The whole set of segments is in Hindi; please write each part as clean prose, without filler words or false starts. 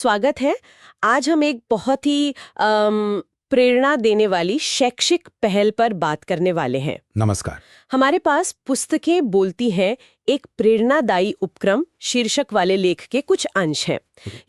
स्वागत है। आज हम एक बहुत ही प्रेरणा देने वाली शैक्षिक पहल पर बात करने वाले हैं। नमस्कार। हमारे पास पुस्तकें बोलती हैं एक प्रेरणादायी उपक्रम शीर्षक वाले लेख के कुछ अंश हैं।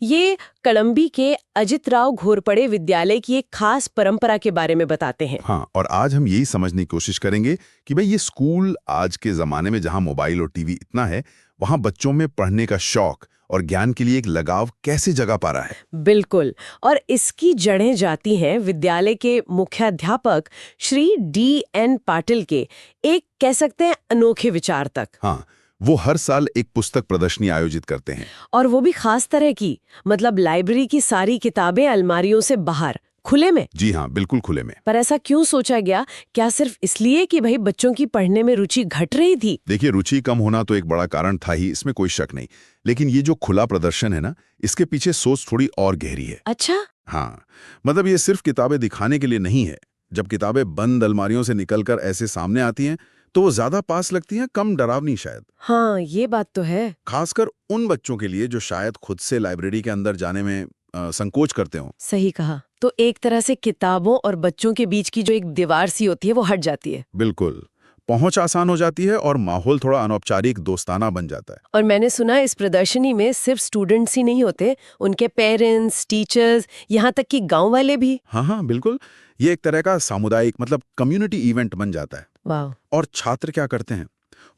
ये कड़म्बी के अजित राव घोरपड़े विद्यालय की एक खास परंपरा के बारे में बताते हैं। हाँ, और आज हम यही समझने की कोशिश करेंगे कि भाई ये स्कूल आज के जमाने में जहाँ मोबाइल और टीवी इतना है, वहाँ बच्चों में पढ़ने का शौक और ज्ञान के लिए एक लगाव कैसे जगा पा रहा है। बिल्कुल, और इसकी जड़ें जाती हैं विद्यालय के मुख्याध्यापक श्री D.N. पाटिल के एक कह सकते हैं अनोखे विचार तक। हाँ, वो हर साल एक पुस्तक प्रदर्शनी आयोजित करते हैं। और वो भी खास तरह की, मतलब लाइब्रेरी की सारी किताबें अलमारियों से बाहर खुले में। जी हाँ, बिल्कुल खुले में। पर ऐसा क्यों सोचा गया? क्या सिर्फ इसलिए कि भाई बच्चों की पढ़ने में रुचि घट रही थी? देखिए, रुचि कम होना तो एक बड़ा कारण था ही, इसमें कोई शक नहीं। लेकिन ये जो खुला प्रदर्शन है ना, इसके पीछे सोच थोड़ी और गहरी है। अच्छा। हाँ, मतलब ये सिर्फ किताबें दिखाने के लिए नहीं है। जब किताबें बंद अलमारियों से निकलकर ऐसे सामने आती हैं तो वो ज्यादा पास लगती हैं, कम डरावनी शायद। हाँ, ये बात तो है। खासकर उन बच्चों के लिए जो शायद खुद से लाइब्रेरी के अंदर जाने में संकोच करते हो। सही कहा। तो एक तरह से किताबों और बच्चों के बीच की जो एक दीवार सी होती है वो हट जाती है। बिल्कुल, पहुंच आसान हो जाती है और माहौल थोड़ा अनौपचारिक दोस्ताना बन जाता है। और मैंने सुना इस प्रदर्शनी में सिर्फ स्टूडेंट्स ही नहीं होते, उनके पेरेंट्स, टीचर्स, यहाँ तक कि गांव वाले भी। हाँ, बिल्कुल। ये एक तरह का सामुदायिक मतलब कम्युनिटी इवेंट बन जाता है। वाह। और छात्र क्या करते हैं,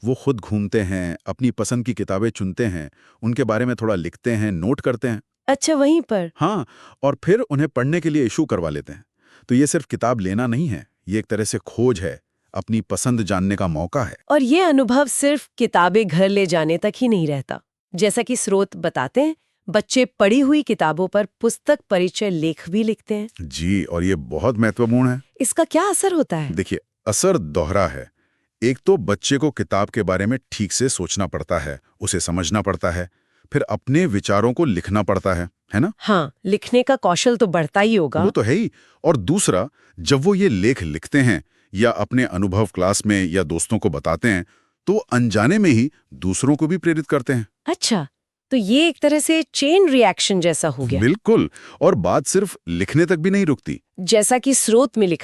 वो खुद घूमते हैं, अपनी पसंद की किताबें चुनते हैं, उनके बारे में थोड़ा लिखते हैं, नोट करते हैं। अच्छा, वहीं पर। हाँ, और फिर उन्हें पढ़ने के लिए इशू करवा लेते हैं। तो ये सिर्फ किताब लेना नहीं है, ये एक तरह से खोज है, अपनी पसंद जानने का मौका है। और ये अनुभव सिर्फ किताबें घर ले जाने तक ही नहीं रहता। जैसा कि स्रोत बताते हैं, बच्चे पढ़ी हुई किताबों पर पुस्तक परिचय लेख भी लिखते हैं। जी, और ये बहुत महत्वपूर्ण है। इसका क्या असर होता है? देखिए, असर दोहरा है। एक तो बच्चे को किताब के बारे में ठीक से सोचना पड़ता है, उसे समझना पड़ता है, फिर अपने विचारों को लिखना पड़ता है ना? हाँ, लिखने का कौशल तो बढ़ता ही होगा। वो तो है ही। और दूसरा, जब वो ये लेख लिखते हैं या अपने अनुभव क्लास में या दोस्तों को बताते हैं, तो अनजाने में ही दूसरों को भी प्रेरित करते हैं। अच्छा, तो ये एक तरह से चेन रिएक्शन जैसा हो गया। बिल्कुल। और बात सिर्फ लिखने तक भी नहीं रुकती। जैसा कि स्रोत में लिखा